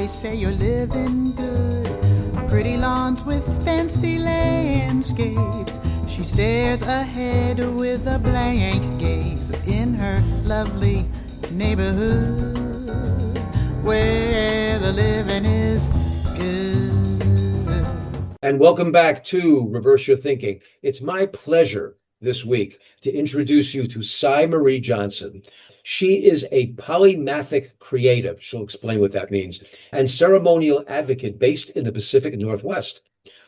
They say you're living good. Pretty lawns with fancy landscapes. She stares ahead with a blank gaze in her lovely neighborhood where the living is good. And welcome back to Reverse Your Thinking. It's my pleasure this week to introduce you to Cy Marie Johnson. She is a polymathic creative, she'll explain what that means, and ceremonial advocate based in the Pacific Northwest,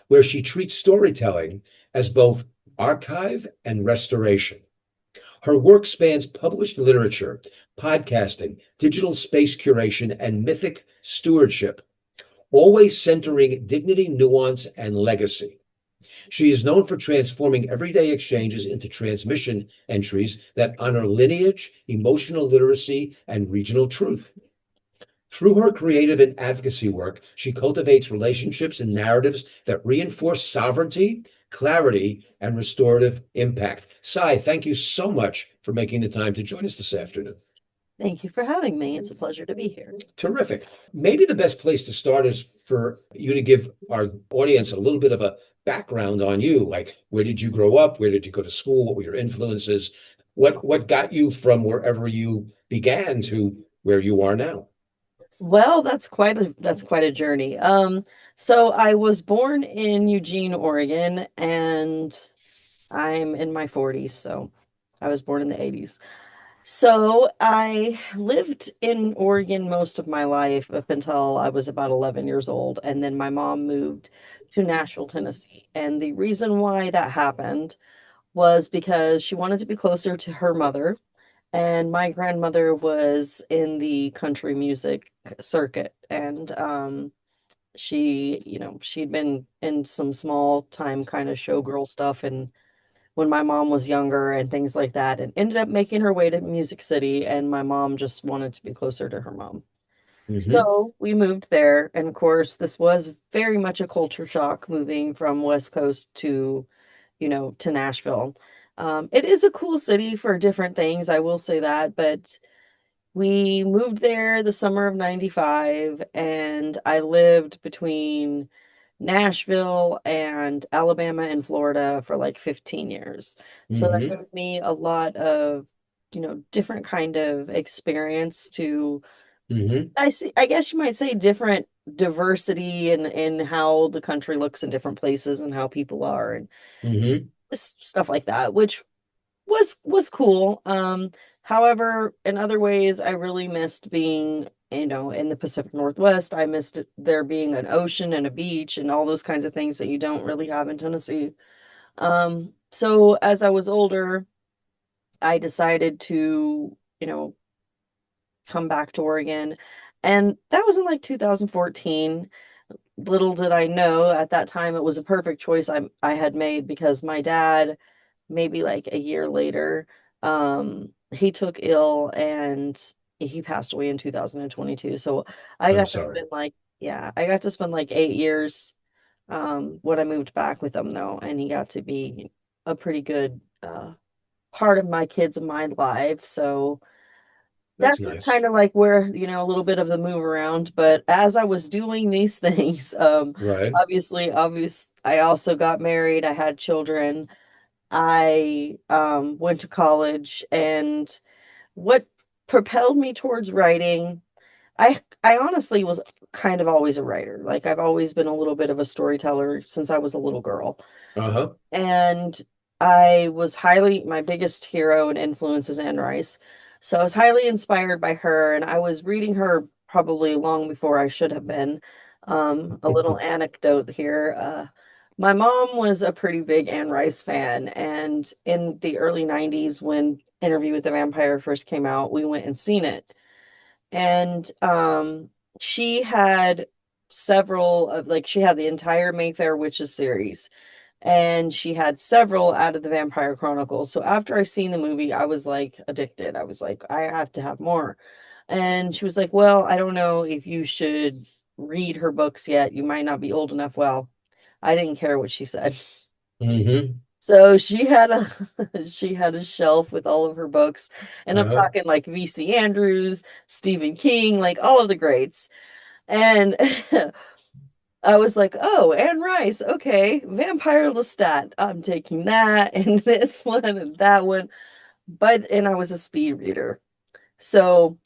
where she treats storytelling as both archive and restoration. Her work spans published literature, podcasting, digital space curation, and mythic stewardship, always centering dignity, nuance, and legacy. She is known for transforming everyday exchanges into transmission entries that honor lineage, emotional literacy, and regional truth. Through her creative and advocacy work, she cultivates relationships and narratives that reinforce sovereignty, clarity, and restorative impact. Cy, thank you so much for making the time to join us this afternoon. Thank you for having me. It's a pleasure to be here. Terrific. Maybe the best place to start is for you to give our audience a little bit of a background on you. Like, where did you grow up? Where did you go to school? What were your influences? What got you from wherever you began to where you are now? Well, that's quite a journey. So I was born in Eugene, Oregon, and I'm in my 40s, so I was born in the 80s. So I lived in Oregon most of my life up until I was about 11 years old, and then my mom moved to Nashville, Tennessee. And the reason why that happened was because she wanted to be closer to her mother. And my grandmother was in the country music circuit, and she'd been in some small time kind of showgirl stuff and when my mom was younger and things like that, and ended up making her way to Music City, and my mom just wanted to be closer to her mom. Mm-hmm. So we moved there, and of course this was very much a culture shock moving from West Coast to Nashville. It is a cool city for different things, I will say that, but we moved there the summer of 95, and I lived between Nashville and Alabama and Florida for like 15 years. So that Mm-hmm. gave me a lot of, different kind of experience to, Mm-hmm. I guess you might say different diversity in how the country looks in different places and how people are and Mm-hmm. stuff like that, which was cool. However, in other ways, I really missed being, in the Pacific Northwest. I missed there being an ocean and a beach and all those kinds of things that you don't really have in Tennessee. So as I was older, I decided to, come back to Oregon. And that was in like 2014. Little did I know at that time it was a perfect choice I had made because my dad, maybe like a year later, he took ill and he passed away in 2022. So I I'm got to sorry. spend I got to spend like 8 years when I moved back with him though, and he got to be a pretty good part of my kids and my life. So That's that's just nice. kind of like where, a little bit of the move around. But as I was doing these things, Right. I also got married, I had children. I went to college, and what propelled me towards writing, I honestly was kind of always a writer. Like I've always been a little bit of a storyteller since I was a little girl. Uh-huh. And my biggest hero and influence is Anne Rice. So I was highly inspired by her, and I was reading her probably long before I should have been. A little anecdote here. My mom was a pretty big Anne Rice fan, and in the early 90s, when Interview with the Vampire first came out, we went and seen it. And she had she had the entire Mayfair Witches series, and she had several out of the Vampire Chronicles. So after I seen the movie, I was like addicted. I was like, I have to have more. And she was like, well, I don't know if you should read her books yet. You might not be old enough. Well, I didn't care what she said. Mm-hmm. So she had a she had a shelf with all of her books, and I'm Uh-huh. talking like V.C. Andrews, Stephen King, like all of the greats. And I was like, oh, Anne Rice, okay, Vampire Lestat. I'm taking that and this one and that one. And I was a speed reader. So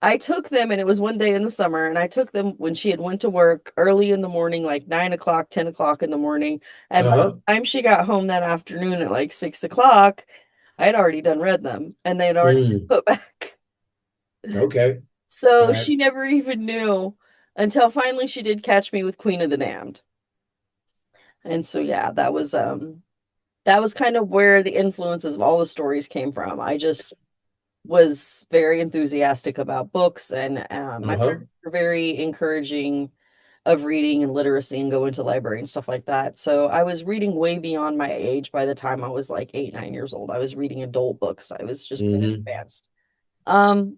I took them, and it was one day in the summer, and I took them when she had went to work early in the morning, like 9 o'clock, 10 o'clock in the morning. And by the Uh-huh. time she got home that afternoon at like 6 o'clock, I had already done read them and they had already Mm. been put back. Okay. All So right. she never even knew until finally she did catch me with Queen of the Damned. And so yeah, that was kind of where the influences of all the stories came from. I just was very enthusiastic about books, and my Uh-huh. parents were very encouraging of reading and literacy and going to library and stuff like that. So I was reading way beyond my age by the time I was like 8, 9 years old. I was reading adult books. I was just very Hmm. advanced. Um,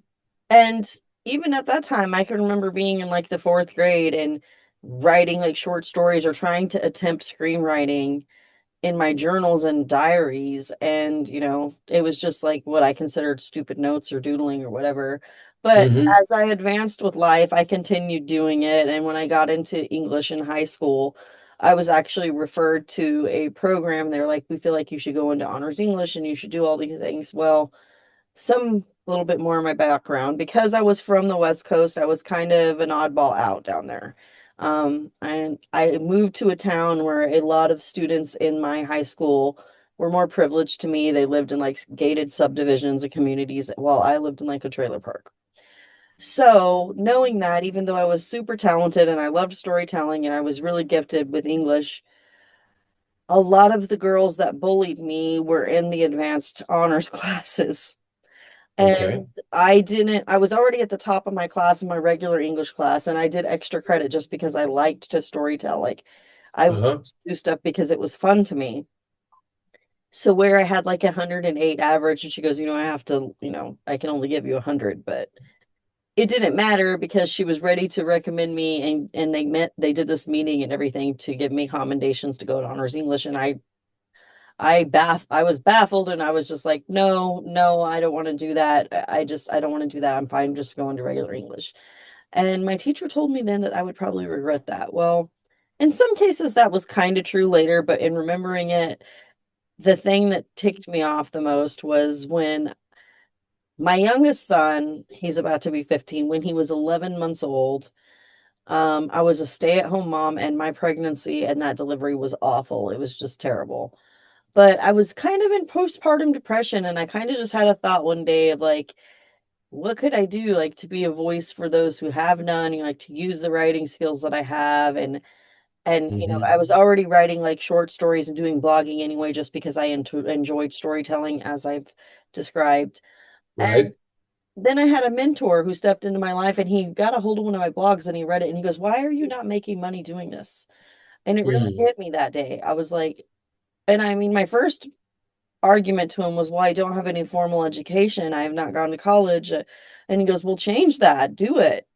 and even at that time, I can remember being in like the fourth grade and writing like short stories or trying to attempt screenwriting in my journals and diaries. And, it was just like what I considered stupid notes or doodling or whatever. But Hmm. as I advanced with life, I continued doing it. And when I got into English in high school, I was actually referred to a program. They're like, we feel like you should go into honors English and you should do all these things. Well, some little bit more of my background. Because I was from the West Coast, I was kind of an oddball out down there. And I moved to a town where a lot of students in my high school were more privileged to me. They lived in like gated subdivisions and communities while I lived in like a trailer park. So, knowing that, even though I was super talented and I loved storytelling and I was really gifted with English, a lot of the girls that bullied me were in the advanced honors classes. Okay. And I was already at the top of my class in my regular English class, and I did extra credit just because I liked to storytell. Like, I would Uh-huh. do stuff because it was fun to me. So where I had like 108 average, and she goes, I have to, I can only give you 100, but it didn't matter because she was ready to recommend me, and they did this meeting and everything to give me commendations to go to honors English, and I was baffled, and I was just like, no, no, I don't want to do that. I don't want to do that. I'm fine just going to regular English. And my teacher told me then that I would probably regret that. Well, in some cases that was kind of true later, but in remembering it, the thing that ticked me off the most was when my youngest son, he's about to be 15, when he was 11 months old, I was a stay-at-home mom, and my pregnancy and that delivery was awful. It was just terrible. But I was kind of in postpartum depression, and I kind of just had a thought one day of like, what could I do like to be a voice for those who have none, like to use the writing skills that I have, and Hmm. I was already writing like short stories and doing blogging anyway just because I enjoyed storytelling as I've described. And Right. then I had a mentor who stepped into my life, and he got a hold of one of my blogs and he read it and he goes, "Why are you not making money doing this?" And it really Mm. hit me that day. I was like, and I mean, my first argument to him was, well, I don't have any formal education. I have not gone to college. And he goes, well, change that. Do it.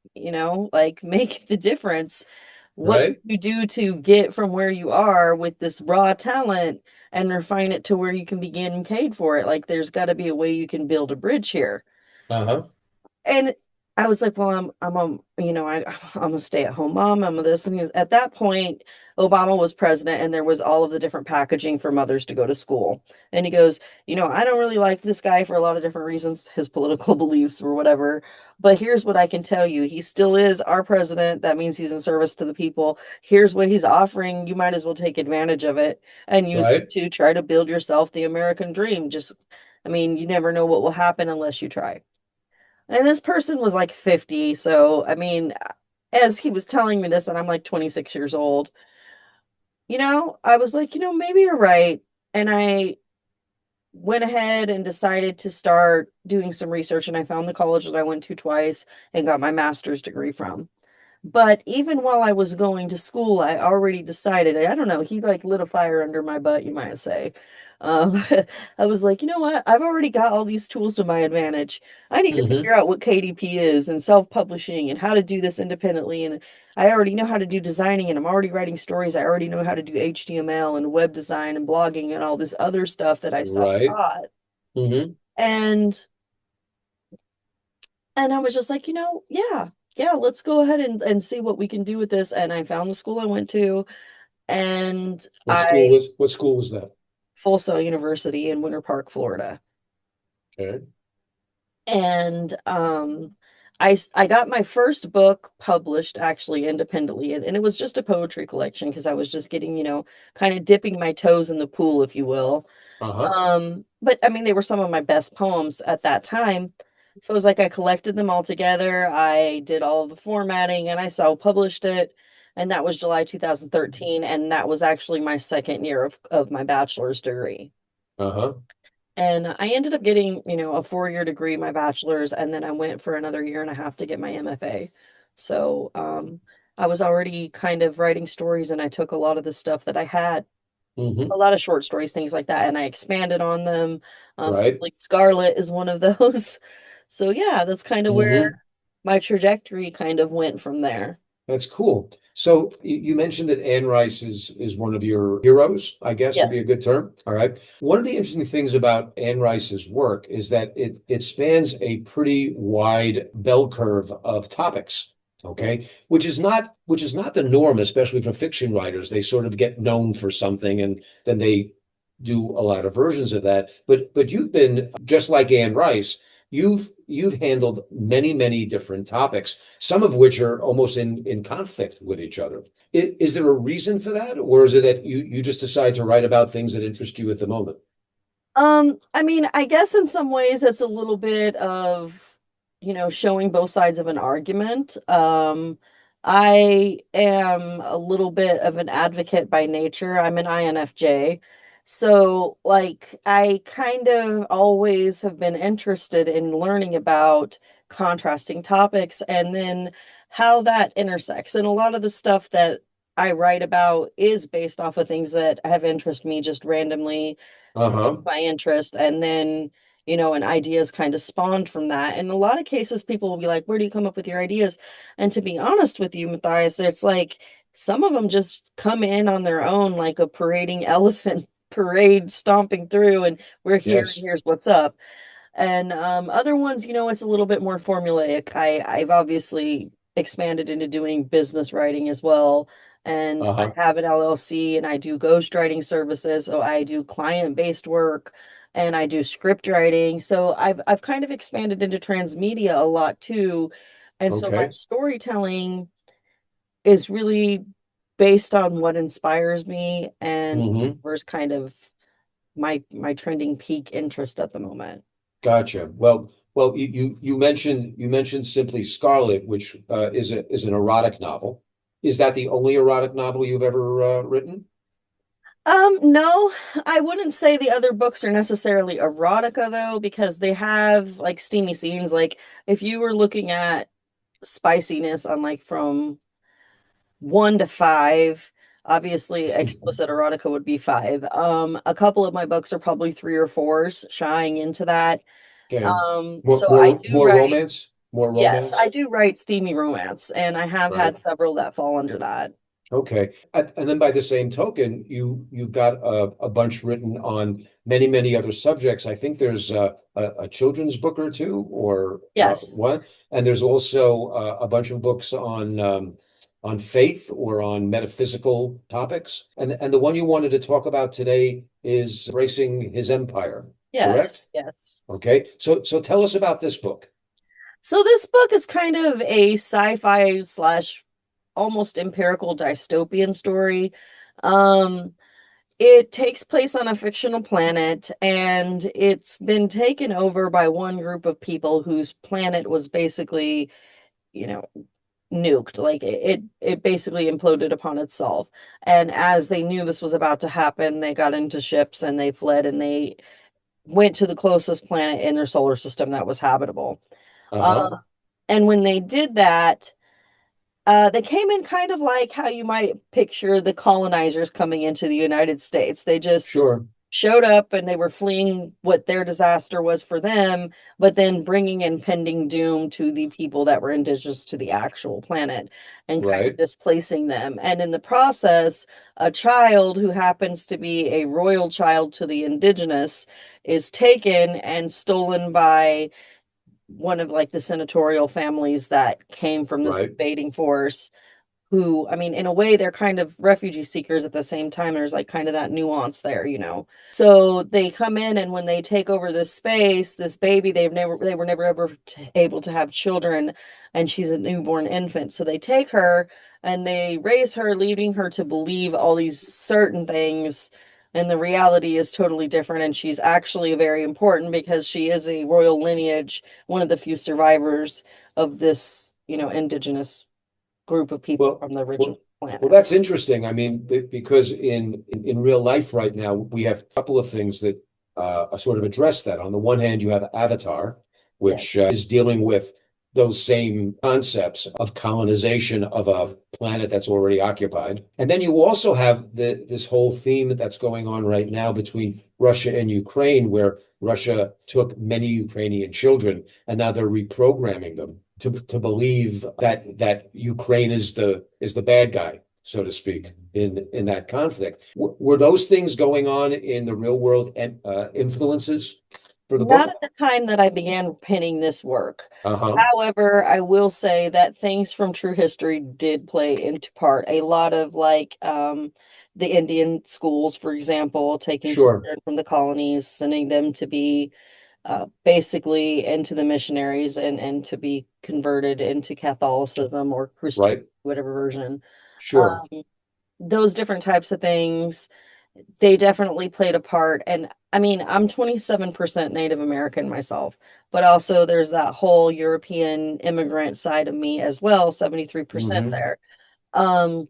Like make the difference. What can Right. you do to get from where you are with this raw talent and refine it to where you can begin paid for it? Like there's got to be a way you can build a bridge here. Uh-huh. And I was like, well, I'm a stay-at-home mom. I'm a this. And at that point, Obama was president, and there was all of the different packaging for mothers to go to school. And he goes, I don't really like this guy for a lot of different reasons, his political beliefs or whatever. But here's what I can tell you. He still is our president. That means he's in service to the people. Here's what he's offering. You might as well take advantage of it and use it Right. to try to build yourself the American dream. I mean, you never know what will happen unless you try. And this person was like 50. So, I mean, as he was telling me this, and I'm like 26 years old, I was like, maybe you're right. And I went ahead and decided to start doing some research. And I found the college that I went to twice and got my master's degree from. But even while I was going to school, I already decided, I don't know, he like lit a fire under my butt, you might say. Um, I was like, you know what? I've already got all these tools to my advantage. I need to Hmm. figure out what KDP is and self-publishing and how to do this independently. And I already know how to do designing, and I'm already writing stories. I already know how to do HTML and web design and blogging and all this other stuff that I Right. self-taught. Hmm. And I was just like, yeah. yeah, let's go ahead and see what we can do with this. And I found the school I went to, and What school was that? Full Sail University in Winter Park, Florida. Okay. And I got my first book published actually independently, and it was just a poetry collection because I was just getting, kind of dipping my toes in the pool, if you will. Uh-huh. But I mean, they were some of my best poems at that time. So it was like I collected them all together. I did all of the formatting and I self-published it. And that was July 2013. And that was actually my second year of my bachelor's degree. Uh-huh. And I ended up getting, a 4-year degree, my bachelor's, and then I went for another year and a half to get my MFA. So I was already kind of writing stories and I took a lot of the stuff that I had, Mm-hmm. a lot of short stories, things like that, and I expanded on them. Right. Like Scarlet is one of those. So yeah, that's kind of where Mm-hmm. my trajectory kind of went from there. That's cool. So you mentioned that Anne Rice is one of your heroes, I guess Yeah. would be a good term. All right. One of the interesting things about Anne Rice's work is that it spans a pretty wide bell curve of topics. Okay, which is not the norm, especially for fiction writers. They sort of get known for something and then they do a lot of versions of that. But you've been just like Anne Rice. You've handled many different topics, some of which are almost in conflict with each other. Is there a reason for that, or is it that you just decide to write about things that interest you at the moment? I mean, I guess in some ways it's a little bit of, showing both sides of an argument. I am a little bit of an advocate by nature. I'm an INFJ. So, like, I kind of always have been interested in learning about contrasting topics and then how that intersects. And a lot of the stuff that I write about is based off of things that have interested me just randomly Uh-huh. my interest, and then an ideas kind of spawned from that. In a lot of cases people will be like, where do you come up with your ideas? And to be honest with you, Matthias, it's like some of them just come in on their own, like a parading elephant parade stomping through, and we're here and Yes. here's what's up. And other ones, it's a little bit more formulaic. I've obviously expanded into doing business writing as well. And I Uh-huh. have an LLC and I do ghostwriting services. So I do client-based work and I do script writing. So I've kind of expanded into transmedia a lot too. And so my Okay. storytelling is really based on what inspires me and Mm-hmm. where's kind of my trending peak interest at the moment. Gotcha. Well, you mentioned Simply Scarlet, which is an erotic novel. Is that the only erotic novel you've ever written? No, I wouldn't say the other books are necessarily erotica though, because they have like steamy scenes. Like if you were looking at spiciness on like from 1 to 5, obviously explicit erotica would be 5. A couple of my books are probably 3 or 4s, shying into that. Okay. More So I more do more write, romance? More yes, I romance? do write steamy romance, and I have had Right. several that fall under that. Okay. And then by the same token, you've got a bunch written on many other subjects. I think there's a children's book or two, or Yes, one, and there's also a bunch of books on faith or on metaphysical topics. And the one you wanted to talk about today is Embracing His Empire, correct? yes, yes. Okay. So tell us about this book. So this book is kind of a sci-fi slash almost empirical dystopian story. Um, it takes place on a fictional planet, and it's been taken over by one group of people whose planet was basically, you know, nuked. Like it basically imploded upon itself. And as they knew this was about to happen, they got into ships and they fled and they went to the closest planet in their solar system that was habitable. Uh-huh. Uh, and when they did that, they came in kind of like how you might picture the colonizers coming into the United States. They just Sure. showed up and they were fleeing what their disaster was for them, but then bringing impending doom to the people that were indigenous to the actual planet and kind of Right. displacing them. And in the process, a child who happens to be a royal child to the indigenous is taken and stolen by one of like the senatorial families that came from this Right. invading force who, I mean, in a way, they're kind of refugee seekers at the same time. There's like kind of that nuance there, you know. So they come in, and when they take over this space, this baby, they were never ever able to have children, and she's a newborn infant. So they take her and they raise her, leading her to believe all these certain things. And the reality is totally different. And she's actually very important because she is a royal lineage, one of the few survivors of this, you know, indigenous group of people Well, from the original well, well, planet. that's interesting. I mean, because in real life right now, we have a couple of things that sort of address that. On the one hand, you have Avatar, Yeah. which is dealing with those same concepts of colonization of a planet that's already occupied. And then you also have this whole theme that's going on right now between Russia and Ukraine, where Russia took many Ukrainian children and now they're reprogramming them to believe that Ukraine is the bad guy, so to speak, in that conflict. Were those things going on in the real world influences for the Not book? at the time that I began penning this work. Uh-huh. However, I will say that things from true history did play into part. A lot of like the Indian schools, for example, taking Sure. children from the colonies, sending them to be basically into the missionaries and to be converted into Catholicism or Christian, Right. whatever version. Sure. Those different types of things, they definitely played a part. And I mean, I'm 27% Native American myself, but also there's that whole European immigrant side of me as well, 73% Hmm. there. Um,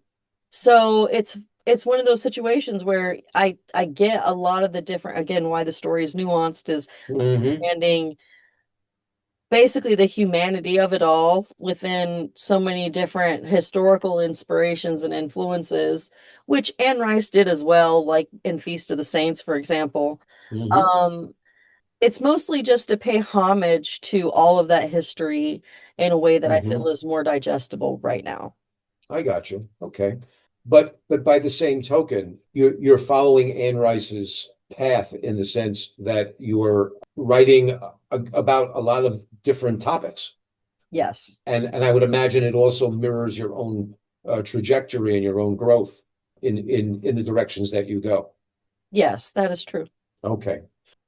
so it's one of those situations where I get a lot of the different, again, why the story is nuanced is Hmm. understanding basically the humanity of it all within so many different historical inspirations and influences, which Anne Rice did as well, like in Feast of the Saints, for example. Hmm. Um, it's mostly just to pay homage to all of that history in a way that I feel Hmm. is more digestible right now. I got you. Okay. But by the same token, you're following Anne Rice's path in the sense that you're writing about a lot of different topics. Yes. And I would imagine it also mirrors your own trajectory and your own growth in the directions that you go. Yes, that is true. Okay.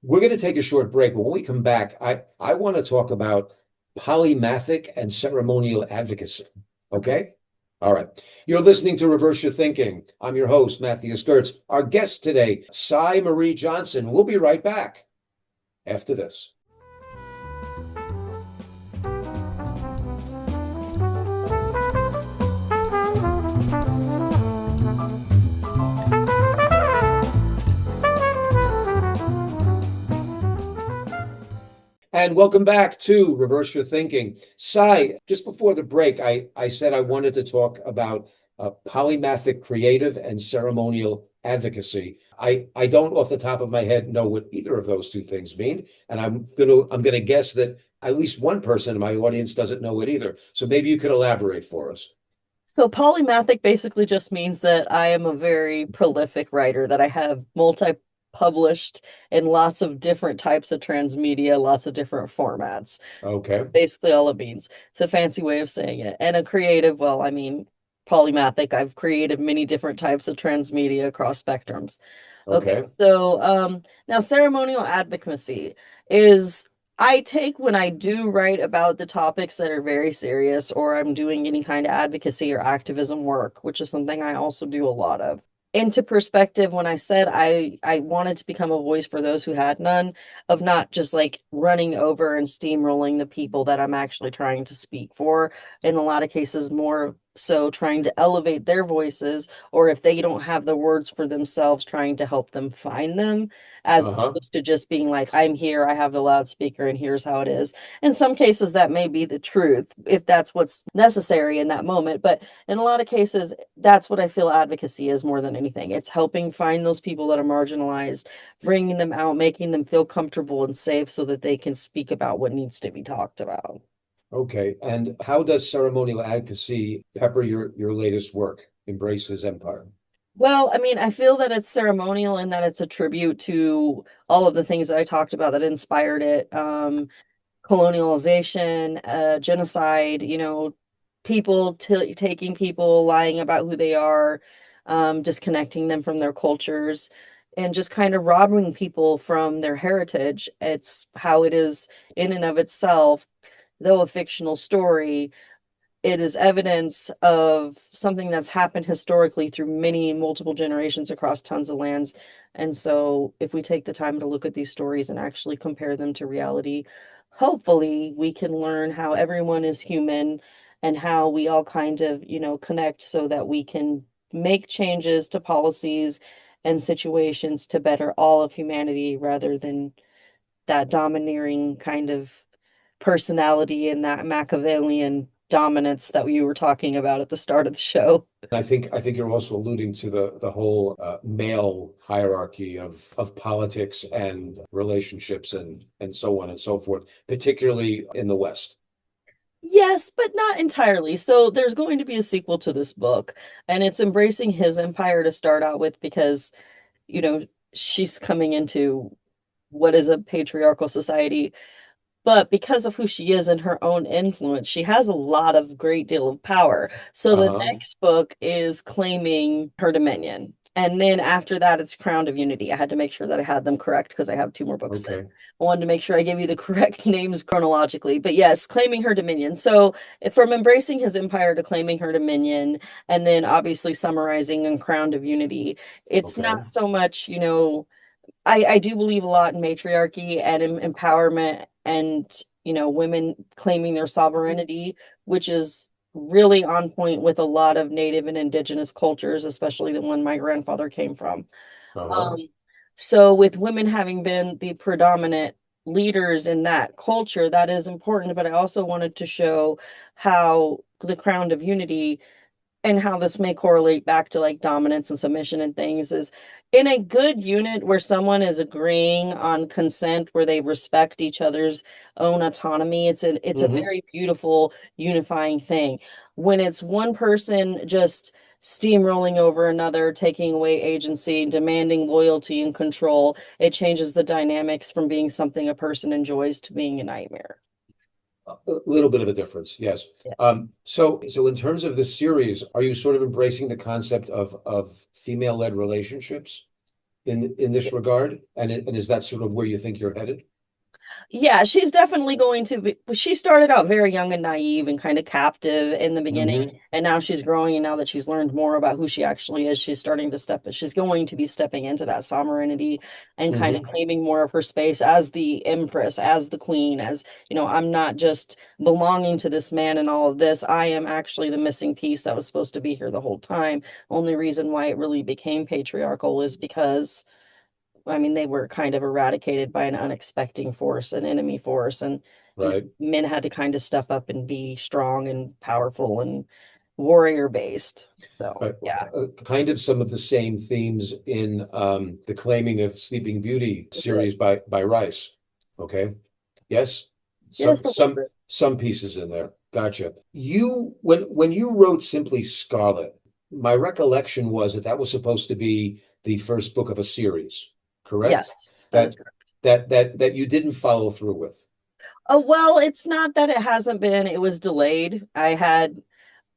We're going to take a short break, but when we come back, I want to talk about polymathic and ceremonial advocacy. Okay? All right. You're listening to Reverse Your Thinking. I'm your host, Mathius Gertz. Our guest today, Cy Marie Johnson. We'll be right back after this. And welcome back to Reverse Your Thinking. Cy, just before the break, I said I wanted to talk about polymathic creative and ceremonial advocacy. I don't off the top of my head know what either of those two things mean. And I'm gonna guess that at least one person in my audience doesn't know it either. So maybe you could elaborate for us. So polymathic basically just means that I am a very prolific writer, that I have multi-published in lots of different types of transmedia, lots of different formats. Okay. Basically all it means. It's a fancy way of saying it. And a creative, well, I mean, polymathic. I've created many different types of transmedia across spectrums. Okay, Okay. so now ceremonial advocacy is I take when I do write about the topics that are very serious or I'm doing any kind of advocacy or activism work, which is something I also do a lot of. Into perspective when I said I wanted to become a voice for those who had none, of not just like running over and steamrolling the people that I'm actually trying to speak for. In a lot of cases, more so trying to elevate their voices, or if they don't have the words for themselves, trying to help them find them, as Uh-huh. opposed to just being like, I'm here, I have the loudspeaker, and here's how it is. In some cases, that may be the truth if that's what's necessary in that moment. But in a lot of cases, that's what I feel advocacy is more than anything. It's helping find those people that are marginalized, bringing them out, making them feel comfortable and safe so that they can speak about what needs to be talked about. Okay. And how does ceremonial advocacy pepper your latest work, Embraces Empire? Well, I mean, I feel that it's ceremonial and that it's a tribute to all of the things that I talked about that inspired it. colonialization, genocide, people taking people, lying about who they are, disconnecting them from their cultures, and just kind of robbing people from their heritage. It's how it is in and of itself, though a fictional story. It is evidence of something that's happened historically through many multiple generations across tons of lands. And so if we take the time to look at these stories and actually compare them to reality, hopefully we can learn how everyone is human and how we all kind of, connect so that we can make changes to policies and situations to better all of humanity rather than that domineering kind of personality and that Machiavellian dominance that we were talking about at the start of the show. I think you're also alluding to the whole male hierarchy of politics and relationships and so on and so forth, particularly in the West. Yes, but not entirely. So there's going to be a sequel to this book, and it's embracing his empire to start out with because, you know, she's coming into what is a patriarchal society. But because of who she is and her own influence, she has a lot of great deal of power. So the Uh-huh. next book is claiming her dominion. And then after that, it's Crown of Unity. I had to make sure that I had them correct because I have two more books in. Okay. I wanted to make sure I gave you the correct names chronologically. But yes, claiming her dominion. So from embracing his empire to claiming her dominion, and then obviously summarizing in Crown of Unity, it's Okay. not so much, I do believe a lot in matriarchy and in empowerment and, women claiming their sovereignty, which is really on point with a lot of native and indigenous cultures, especially the one my grandfather came from. Uh-huh. Um, so with women having been the predominant leaders in that culture, that is important, but I also wanted to show how the Crown of Unity and how this may correlate back to like dominance and submission and things is in a good unit where someone is agreeing on consent where they respect each other's own autonomy, it's a Hmm. very beautiful unifying thing. When it's one person just steamrolling over another, taking away agency, demanding loyalty and control, it changes the dynamics from being something a person enjoys to being a nightmare. A little bit of a difference, yes. Yeah. So in terms of the series, are you sort of embracing the concept of female-led relationships in this regard? And is that sort of where you think you're headed? Yeah, she's definitely going to be. She started out very young and naive and kind of captive in the beginning, Hmm. and now she's growing. And now that she's learned more about who she actually is, she's starting to she's going to be stepping into that sovereignty and kind of Hmm. claiming more of her space as the empress, as the queen, as, I'm not just belonging to this man and all of this. I am actually the missing piece that was supposed to be here the whole time. Only reason why it really became patriarchal is because I mean, they were kind of eradicated by an unexpected force, an enemy force, and Right. men had to kind of step up and be strong and powerful and warrior based. So, Right. yeah. Kind of some of the same themes in the Claiming of Sleeping Beauty Yeah. series by Rice. Okay. Yes. Yes, Some a little some bit. some pieces in there. Gotcha. When you wrote Simply Scarlet, my recollection was that that was supposed to be the first book of a series, correct? Yes, that is That correct. that you didn't follow through with. Oh, well, it's not that it hasn't been, it was delayed.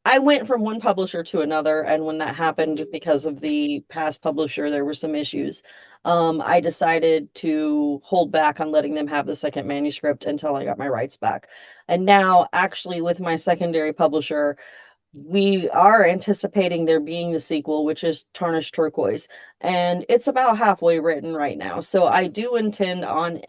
I went from one publisher to another, and when that happened, because of the past publisher, there were some issues. I decided to hold back on letting them have the second manuscript until I got my rights back. And now, actually, with my secondary publisher, we are anticipating there being the sequel, which is Tarnished Turquoise, and it's about halfway written right now. So I do intend on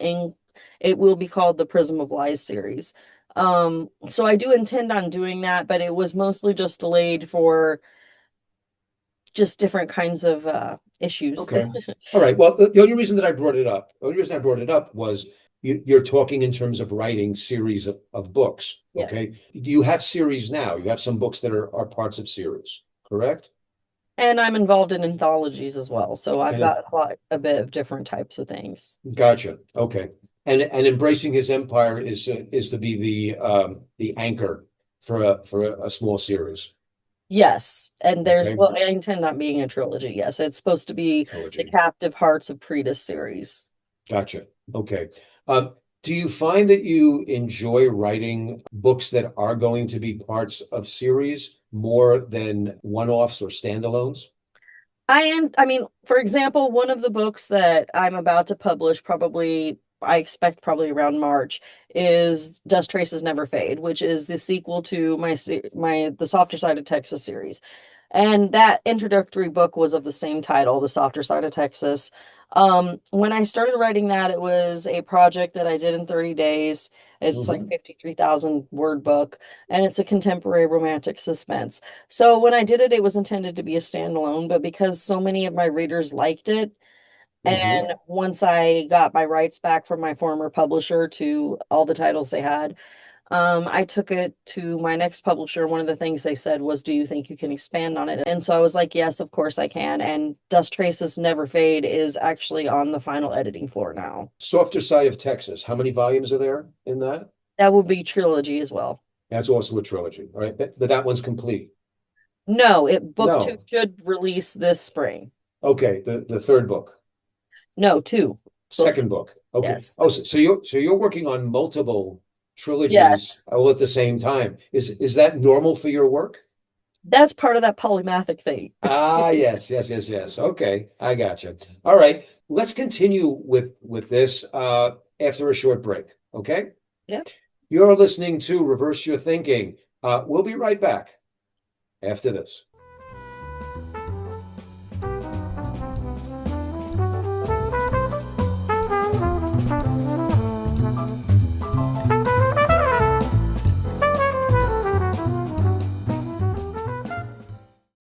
it will be called the Prism of Lies series. So I do intend on doing that, but it was mostly just delayed for just different kinds of issues. Okay. All right. Well, the only reason that I brought it up, the only reason I brought it up was you're talking in terms of writing series of books. Yeah. Okay. You have series now. You have some books that are parts of series, correct? And I'm involved in anthologies as well, so I've And if got quite a bit of different types of things. gotcha. Okay. And embracing his empire is to be the anchor for a small series. Yes, and Okay. well, I intend on being a trilogy. Yes, it's supposed to be the Trilogy. Captive Hearts of Pretus series. Gotcha. Okay. Um, Do you find that you enjoy writing books that are going to be parts of series more than one-offs or standalones? I mean, for example, one of the books that I'm about to publish, probably, I expect probably around March, is Dust Traces Never Fade, which is the sequel to my The Softer Side of Texas series. And that introductory book was of the same title, The Softer Side of Texas. When I started writing that, it was a project that I did in 30 days. It's like Hmm. 53,000 word book, and it's a contemporary romantic suspense. So when I did it, it was intended to be a standalone, but because so many of my readers liked it, Hmm. and once I got my rights back from my former publisher to all the titles they had, I took it to my next publisher. One of the things they said was, "Do you think you can expand on it?" And so I was like, "Yes, of course I can." And Dust Traces Never Fade is actually on the final editing floor now. Softer Side of Texas. How many volumes are there in that? That will be trilogy as well. That's also a trilogy, right? But that one's complete. No, it book two No. should release this spring. Okay, the third book, No, two. Book, second book. Okay. yes. Oh, so you're working on multiple trilogies Yes. all at the same time. Is that normal for your work? That's part of that polymathic thing. Ah, yes, yes, yes, yes. Okay, I got you. All right, let's continue with this after a short break. Okay, Yeah. you're listening to Reverse Your Thinking. We'll be right back after this.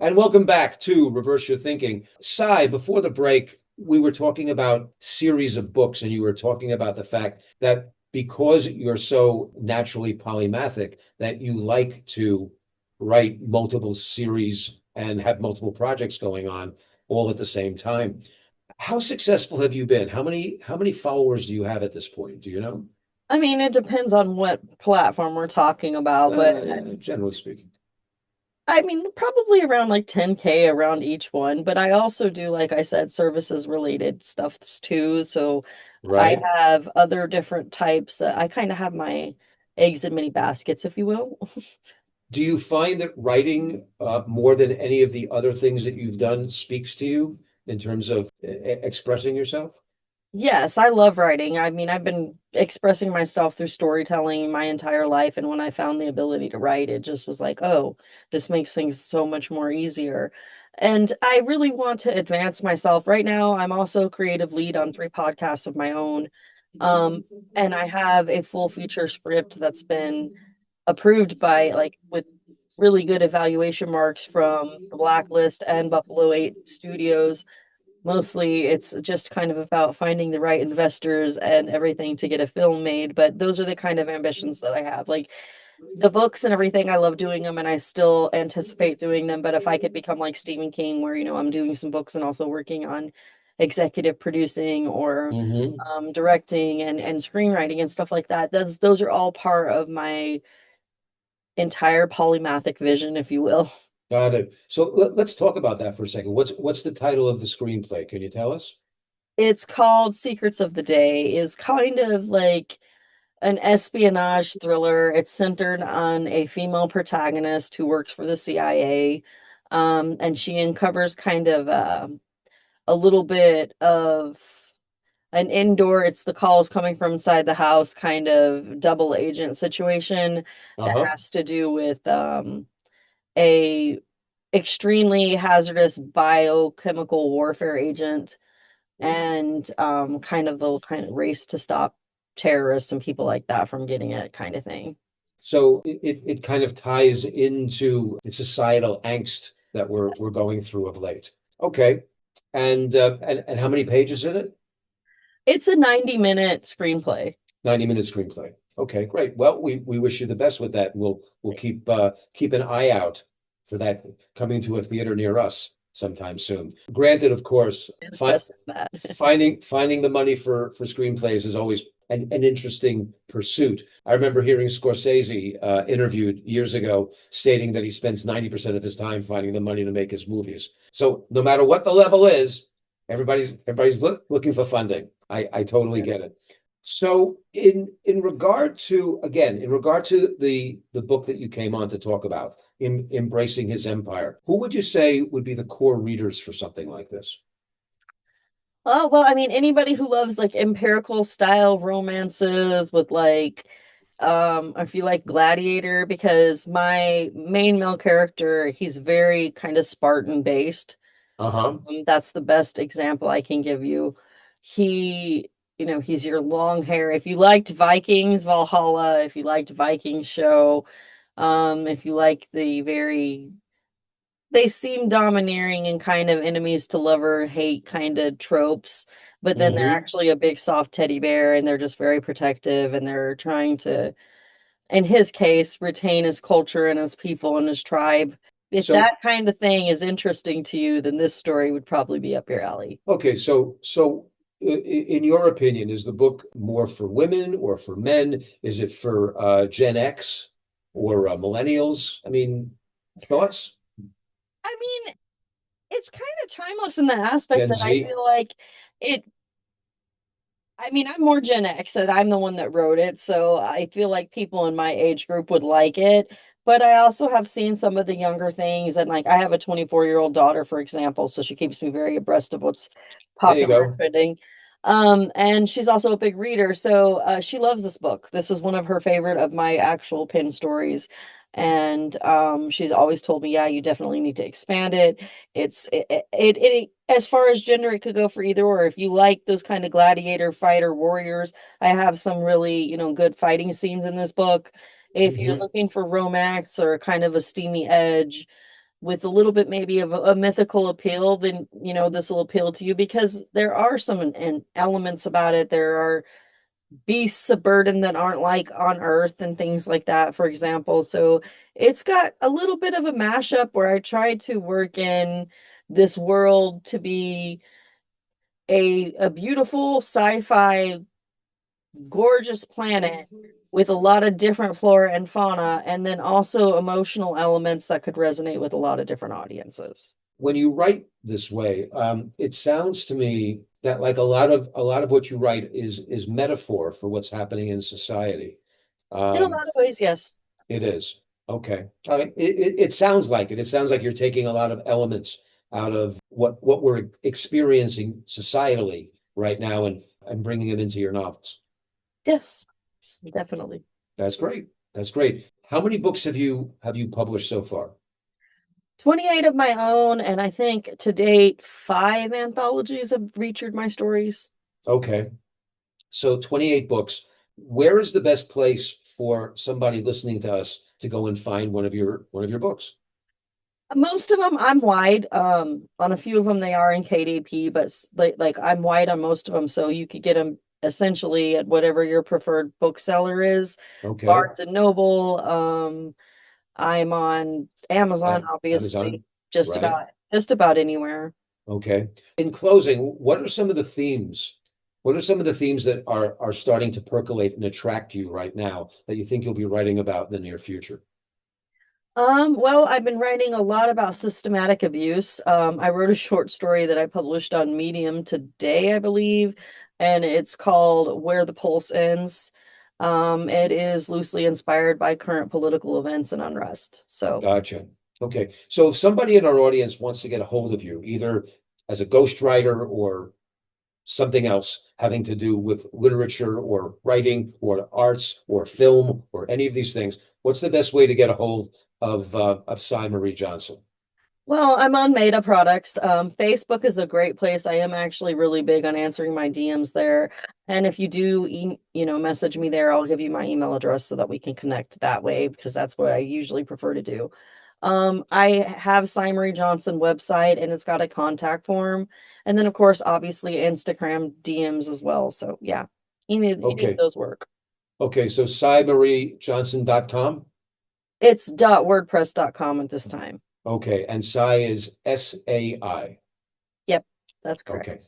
And welcome back to Reverse Your Thinking. Sai, before the break, we were talking about series of books, and you were talking about the fact that because you're so naturally polymathic, that you like to write multiple series and have multiple projects going on all at the same time. How successful have you been? How many followers do you have at this point? Do you know? I mean, it depends on what platform we're talking about, but Yeah, generally speaking, I mean, probably around like 10K around each one. But I also do, like I said, services related stuff too. So I right? have other different types. I kind of have my eggs in many baskets, if you will. Do you find that writing more than any of the other things that you've done speaks to you in terms of expressing yourself? Yes, I love writing. I mean, I've been expressing myself through storytelling my entire life. And when I found the ability to write, it just was like, oh, this makes things so much more easier. And I really want to advance myself. Right now, I'm also creative lead on 3 podcasts of my own. Um, and I have a full feature script that's been approved by, like, with really good evaluation marks from the Blacklist and Buffalo 8 Studios. Mostly it's just kind of about finding the right investors and everything to get a film made, but those are the kind of ambitions that I have. Like the books and everything, I love doing them and I still anticipate doing them, but if I could become like Stephen King where, I'm doing some books and also working on executive producing or Hmm. directing and screenwriting and stuff like that, those are all part of my entire polymathic vision, if you will. Got it. So let's talk about that for a second. What's the title of the screenplay? Can you tell us? It's called Secrets of the Day, is kind of like an espionage thriller. It's centered on a female protagonist who works for the CIA. And she uncovers kind of a little bit of an indoor, it's the calls coming from inside the house kind of double agent situation that Uh-huh. has to do with a extremely hazardous biochemical warfare agent and kind of the kind of race to stop terrorists and people like that from getting it kind of thing. So it kind of ties into the societal angst that we're going through of late. Okay. And how many pages in it? It's a 90-minute screenplay. 90-minute screenplay. Okay, great. Well, we wish you the best with that. We'll keep an eye out for that coming to a theater near us sometime soon. Granted, of course, Manifest that. finding the money for screenplays is always an interesting pursuit. I remember hearing Scorsese interviewed years ago stating that he spends 90% of his time finding the money to make his movies. So no matter what the level is, everybody's looking for funding. I totally get it. So in regard to, again, in regard to the book that you came on to talk about, in Embracing His Empire, who would you say would be the core readers for something like this? Oh, well, I mean, anybody who loves like empirical style romances with like, if you like Gladiator, because my main male character, he's very kind of Spartan based. Uh-huh. That's the best example I can give you. He, he's your long hair. If you liked Vikings, Valhalla, if you liked Viking show, if you like the very they seem domineering and kind of enemies to lover hate kind of tropes, but then they're Hmm. actually a big soft teddy bear and they're just very protective and they're trying to, in his case, retain his culture and his people and his tribe. If So, that kind of thing is interesting to you, then this story would probably be up your alley. okay, in your opinion, is the book more for women or for men? Is it for Gen X or millennials? I mean, thoughts? I mean, it's kind of timeless in the aspect Gen that I Z? feel like it I mean, I'm more Gen X, and I'm the one that wrote it, so I feel like people in my age group would like it. But I also have seen some of the younger things, and like I have a 24-year-old daughter, for example, so she keeps me very abreast of what's There you popular and go. trending. And she's also a big reader, so she loves this book. This is one of her favorite of my actual pin stories. And she's always told me, yeah, you definitely need to expand it. As far as gender, it could go for either or. If you like those kind of gladiator fighter warriors, I have some really, good fighting scenes in this book. If you're Hmm. looking for romance or kind of a steamy edge with a little bit maybe of a mythical appeal, then, this will appeal to you because there are some elements about it. There are beasts of burden that aren't like on Earth and things like that, for example. So it's got a little bit of a mashup where I try to work in this world to be a beautiful sci-fi gorgeous planet with a lot of different flora and fauna and then also emotional elements that could resonate with a lot of different audiences. When you write this way, it sounds to me that like a lot of what you write is metaphor for what's happening in society. In a Um, lot of ways, yes. it is. Okay. All right. It sounds like it. It sounds like you're taking a lot of elements out of what we're experiencing societally right now and bringing it into your novels. Yes, definitely. That's great. That's great. How many books have you published so far? 28 of my own, and I think to date, 5 anthologies have featured my stories. Okay. So 28 books. Where is the best place for somebody listening to us to go and find one of your books? Most of them I'm wide. On a few of them they are in KDP, but like I'm wide on most of them, so you could get them essentially at whatever your preferred bookseller is. Okay. Barnes and Noble. I'm on Amazon, obviously, Amazon, just right? about anywhere. Okay. In closing, what are some of the themes? What are some of the themes that are starting to percolate and attract you right now that you think you'll be writing about in the near future? Well, I've been writing a lot about systematic abuse. I wrote a short story that I published on Medium today, I believe, and it's called Where the Pulse Ends. It is loosely inspired by current political events and unrest. So, Gotcha. Okay. So if somebody in our audience wants to get a hold of you, either as a ghostwriter or something else having to do with literature or writing or arts or film or any of these things, what's the best way to get a hold of Cy Marie Johnson? well, I'm on Meta Products. Facebook is a great place. I am actually really big on answering my DMs there. And if you do, message me there, I'll give you my email address so that we can connect that way because that's what I usually prefer to do. I have Marie Johnson website and it's got a contact form. And then, of course, obviously Instagram DMs as well. So, yeah, any of Okay. those work. Okay. So CyMarieJohnson.com. It's .wordpress.com at this time. Okay. And Cy is SAI. Yep, that's correct. Okay.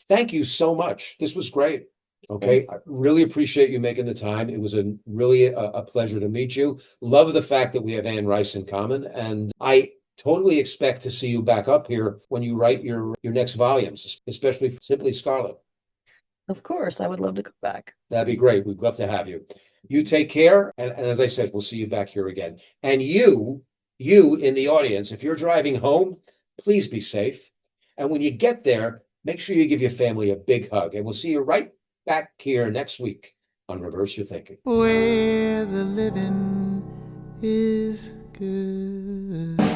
Thank you so much. This was great. Thank Okay. I really appreciate you making the time. It was really a pleasure to meet you. Love the fact that we have Anne Rice in common. And I totally expect to see you back up here when you write your next volumes, especially Simply Scarlet. Of course, I would love to come back. That'd be great. We'd love to have you. You take care. And as I said, we'll see you back here again. And you in the audience, if you're driving home, please be safe. And when you get there, make sure you give your family a big hug. And we'll see you right back here next week on Reverse Your Thinking. Where the living is good.